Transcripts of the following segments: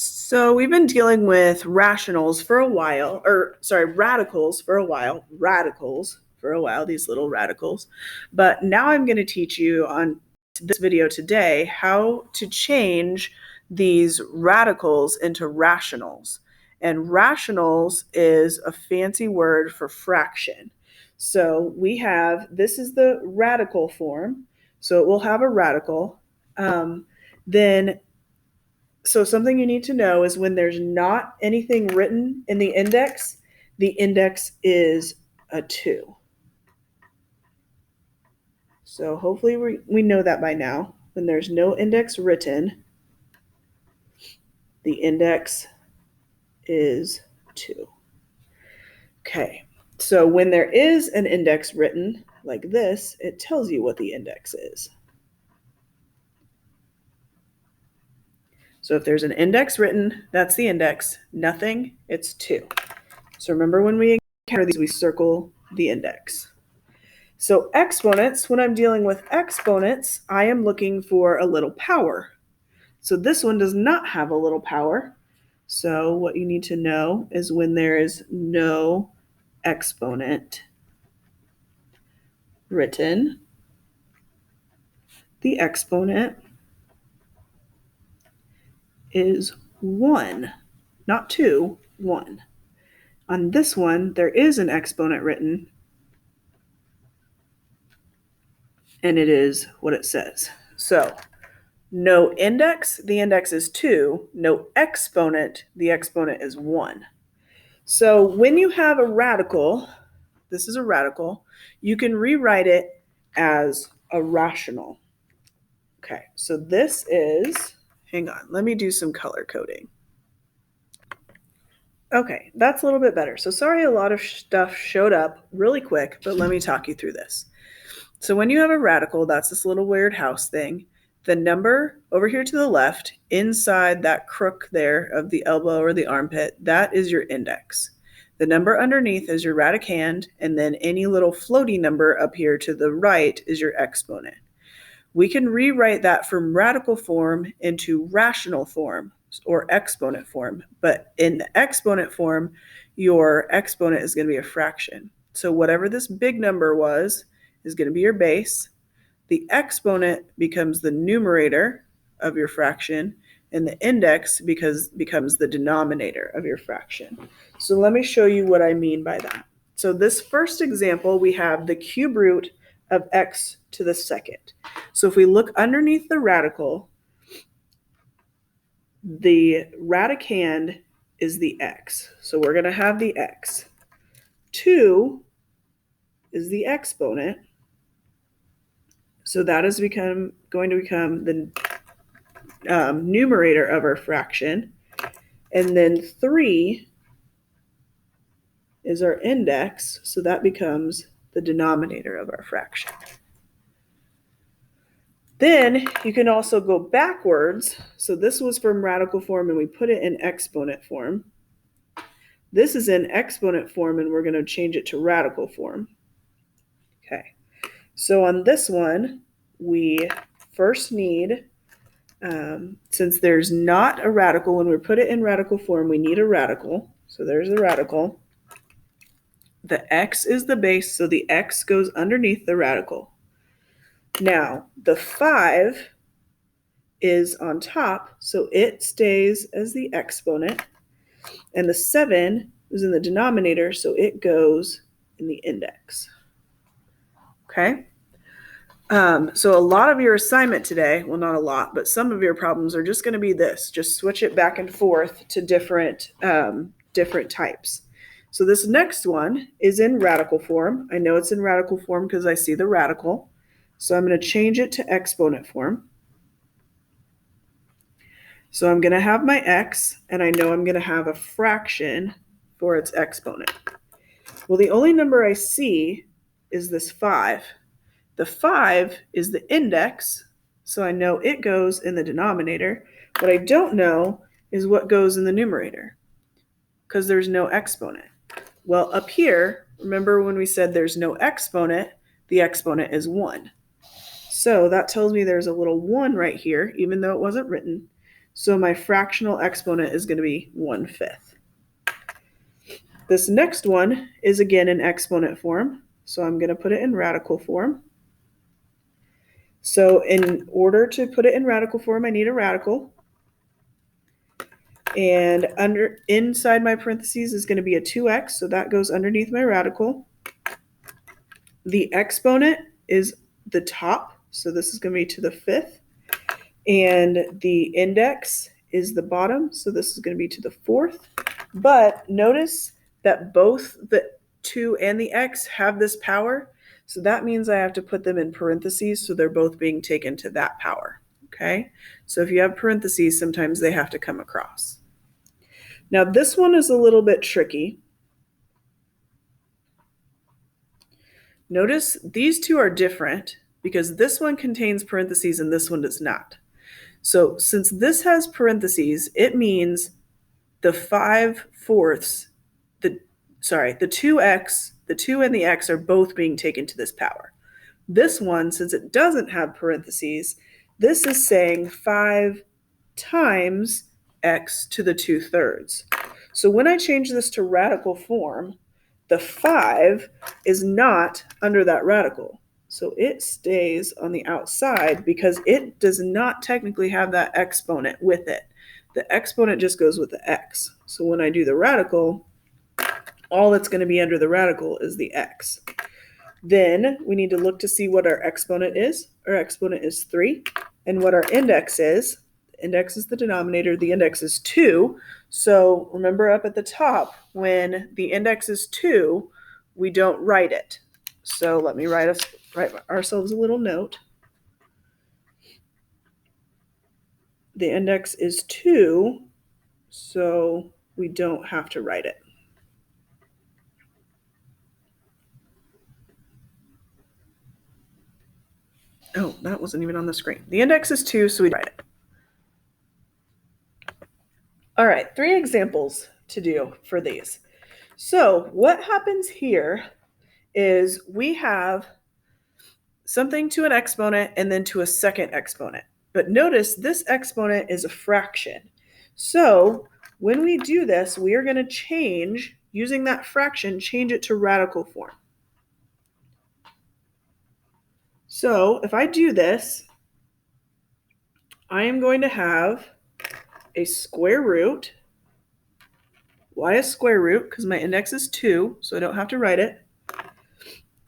So we've been dealing with radicals for a while, these little radicals. But now I'm going to teach you on this video today how to change these radicals into rationals. And rationals is a fancy word for fraction. So this is the radical form. So it will have a radical. So something you need to know is when there's not anything written in the index is a 2. So hopefully we know that by now. When there's no index written, the index is 2. Okay, so when there is an index written like this, it tells you what the index is. So if there's an index written, that's the index. Nothing, it's 2. So remember, when we encounter these, we circle the index. So exponents, when I'm dealing with exponents, I am looking for a little power. So this one does not have a little power. So what you need to know is when there is no exponent written, the exponent is 1, not 2, 1. On this one, there is an exponent written, and it is what it says. So no index, the index is 2. No exponent, the exponent is 1. So when you have a radical, this is a radical, you can rewrite it as a rational. Okay, so this is, hang on, let me do some color coding. Okay, that's a little bit better. So sorry a lot of stuff showed up really quick, but let me talk you through this. So when you have a radical, that's this little weird house thing. The number over here to the left, inside that crook there of the elbow or the armpit, that is your index. The number underneath is your radicand, and then any little floaty number up here to the right is your exponent. We can rewrite that from radical form into rational form or exponent form, but in the exponent form, your exponent is going to be a fraction. So whatever this big number was is going to be your base. The exponent becomes the numerator of your fraction, and the index becomes the denominator of your fraction. So let me show you what I mean by that. So this first example, we have the cube root of x to the second. So if we look underneath the radical, the radicand is the x. So we're going to have the x. 2 is the exponent. So that is going to become the numerator of our fraction. And then 3 is our index. So that becomes the denominator of our fraction. Then you can also go backwards. So this was from radical form, and we put it in exponent form. This is in exponent form, and we're going to change it to radical form. Okay. So on this one, we first need, since there's not a radical, when we put it in radical form, we need a radical. So there's the radical. The x is the base, so the x goes underneath the radical. Now, the 5 is on top, so it stays as the exponent. And the 7 is in the denominator, so it goes in the index. Okay? So a lot of your assignment today, well, not a lot, but some of your problems are just going to be this. Just switch it back and forth to different types. So this next one is in radical form. I know it's in radical form because I see the radical. So I'm going to change it to exponent form. So I'm going to have my x, and I know I'm going to have a fraction for its exponent. Well, the only number I see is this 5. The 5 is the index, so I know it goes in the denominator. What I don't know is what goes in the numerator, because there's no exponent. Well, up here, remember when we said there's no exponent, the exponent is 1. So that tells me there's a little 1 right here, even though it wasn't written. So my fractional exponent is going to be 1/5. This next one is again in exponent form. So I'm going to put it in radical form. So in order to put it in radical form, I need a radical. And inside my parentheses is going to be a 2x, so that goes underneath my radical. The exponent is the top, so this is going to be to the 5th. And the index is the bottom, so this is going to be to the 4th. But notice that both the 2 and the x have this power, so that means I have to put them in parentheses, so they're both being taken to that power. Okay, so if you have parentheses, sometimes they have to come across. Now this one is a little bit tricky. Notice these two are different because this one contains parentheses and this one does not. So since this has parentheses, it means the 5/4, the 2x, the 2 and the x are both being taken to this power. This one, since it doesn't have parentheses, this is saying 5 times x to the 2/3. So when I change this to radical form, the 5 is not under that radical. So it stays on the outside because it does not technically have that exponent with it. The exponent just goes with the x. So when I do the radical, all that's going to be under the radical is the x. Then we need to look to see what our exponent is. Our exponent is 3. And what our index is, the index is the denominator, the index is 2. So remember up at the top, when the index is 2, we don't write it. So let me write ourselves a little note. The index is 2, so we don't have to write it. Oh, that wasn't even on the screen. The index is 2, so we write it. All right, 3 examples to do for these. So what happens here is we have something to an exponent and then to a second exponent. But notice this exponent is a fraction. So when we do this, we are going to change, using that fraction, change it to radical form. So if I do this, I am going to have a square root. Why a square root? Because my index is 2, so I don't have to write it.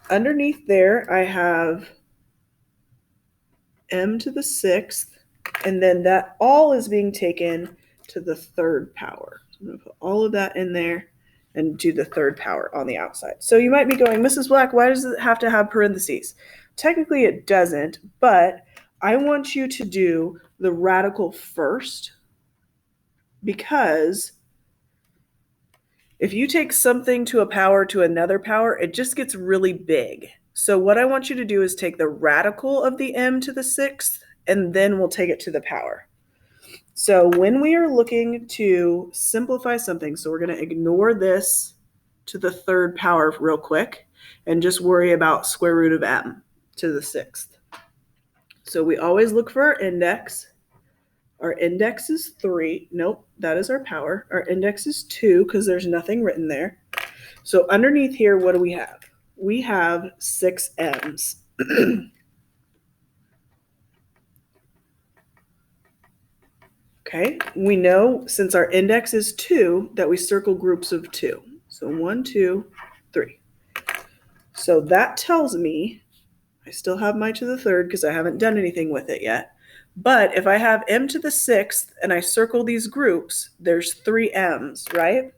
Underneath there, I have m to the 6th, and then that all is being taken to the 3rd power. So I'm going to put all of that in there and do the 3rd power on the outside. So you might be going, Mrs. Black, why does it have to have parentheses? Technically it doesn't, but I want you to do the radical first, because if you take something to a power to another power, it just gets really big. So what I want you to do is take the radical of the m to the 6th, and then we'll take it to the power. So when we are looking to simplify something, so we're going to ignore this to the 3rd power real quick and just worry about square root of m to the 6th. So we always look for our index. Our index is 3. Nope, that is our power. Our index is 2 because there's nothing written there. So underneath here, what do we have? We have 6 m's. Okay, we know since our index is 2 that we circle groups of 2. So 1, 2, 3. So that tells me I still have my to the 3rd because I haven't done anything with it yet. But if I have m to the 6th and I circle these groups, there's 3 m's, right?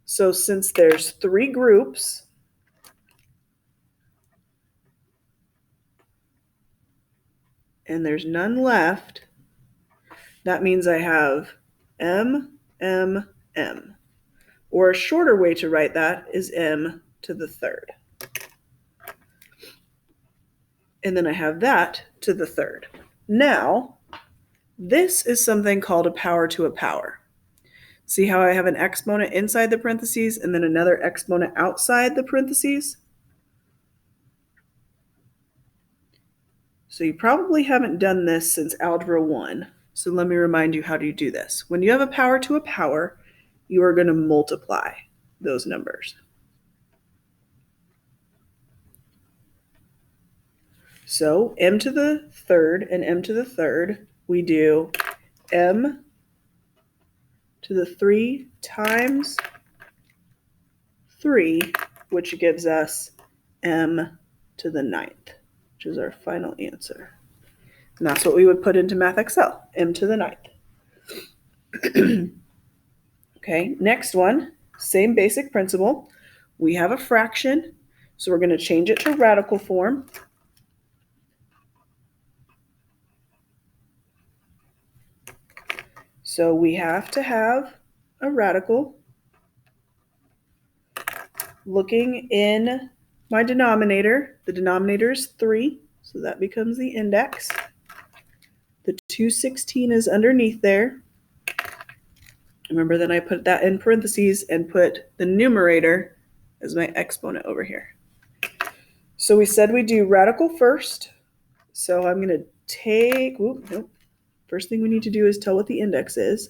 So since there's 3 groups, and there's none left, that means I have m, m, m. Or a shorter way to write that is m to the 3rd. And then I have that to the 3rd. Now, this is something called a power to a power. See how I have an exponent inside the parentheses and then another exponent outside the parentheses? So you probably haven't done this since Algebra 1. So let me remind you how do you do this. When you have a power to a power, you are going to multiply those numbers. So m to the third and m to the third, we do m to the 3 times 3, which gives us m to the 9th, which is our final answer. And that's what we would put into Math Excel, m to the 9th. Okay, next one, same basic principle. We have a fraction, so we're going to change it to radical form. So we have to have a radical. Looking in my denominator, the denominator is 3, so that becomes the index. The 216 is underneath there. Remember that I put that in parentheses and put the numerator as my exponent over here. So we said we do radical first. So I'm going to take, first thing we need to do is tell what the index is.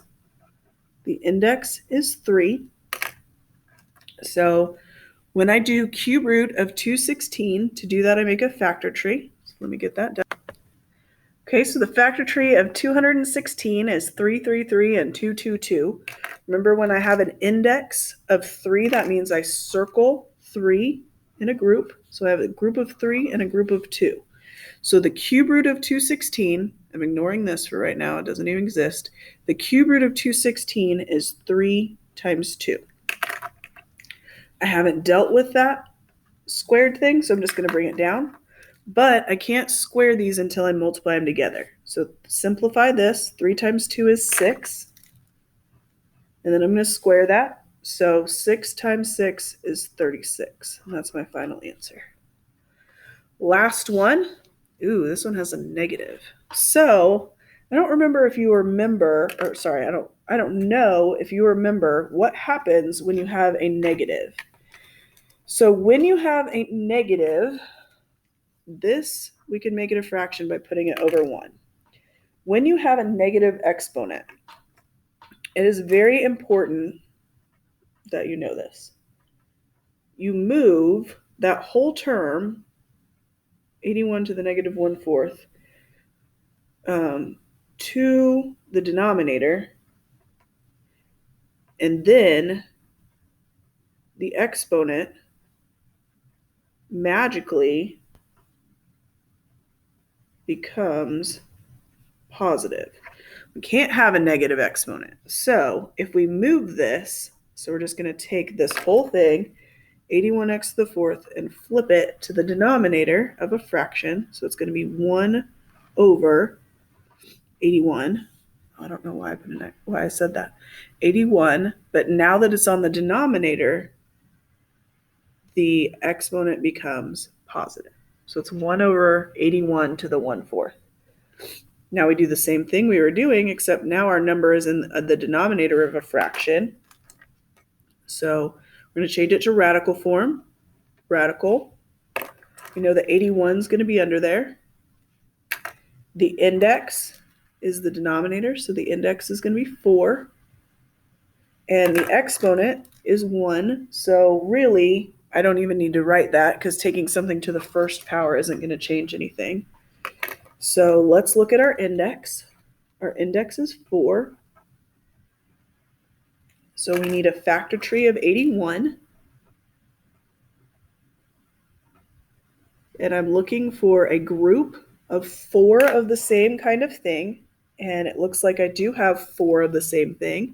The index is 3. So when I do cube root of 216, to do that I make a factor tree. So let me get that done. Okay, so the factor tree of 216 is 333 and 222. Remember when I have an index of 3, that means I circle 3 in a group. So I have a group of 3 and a group of 2. So the cube root of 216, I'm ignoring this for right now, it doesn't even exist. The cube root of 216 is 3 times 2. I haven't dealt with that squared thing, so I'm just going to bring it down. But I can't square these until I multiply them together. So simplify this. 3 times 2 is 6. And then I'm going to square that. So 6 times 6 is 36. And that's my final answer. Last one. Ooh, this one has a negative. So I don't remember if you remember, or sorry, I don't know if you remember what happens when you have a negative. So when you have a negative, this, we can make it a fraction by putting it over 1. When you have a negative exponent, it is very important that you know this. You move that whole term, 81 to the negative 1/4, to the denominator, and then the exponent magically becomes positive. We can't have a negative exponent. So if we move this, so we're just going to take this whole thing, 81x to the 4th, and flip it to the denominator of a fraction. So it's going to be 1 over 81. I don't know why I said that. 81, but now that it's on the denominator, the exponent becomes positive. So it's 1 over 81 to the 1/4. Now we do the same thing we were doing, except now our number is in the denominator of a fraction. So we're going to change it to radical form. Radical. We know that 81 is going to be under there. The index is the denominator, so the index is going to be 4. And the exponent is 1. So really, I don't even need to write that because taking something to the first power isn't going to change anything. So let's look at our index. Our index is 4. So we need a factor tree of 81. And I'm looking for a group of 4 of the same kind of thing. And it looks like I do have 4 of the same thing.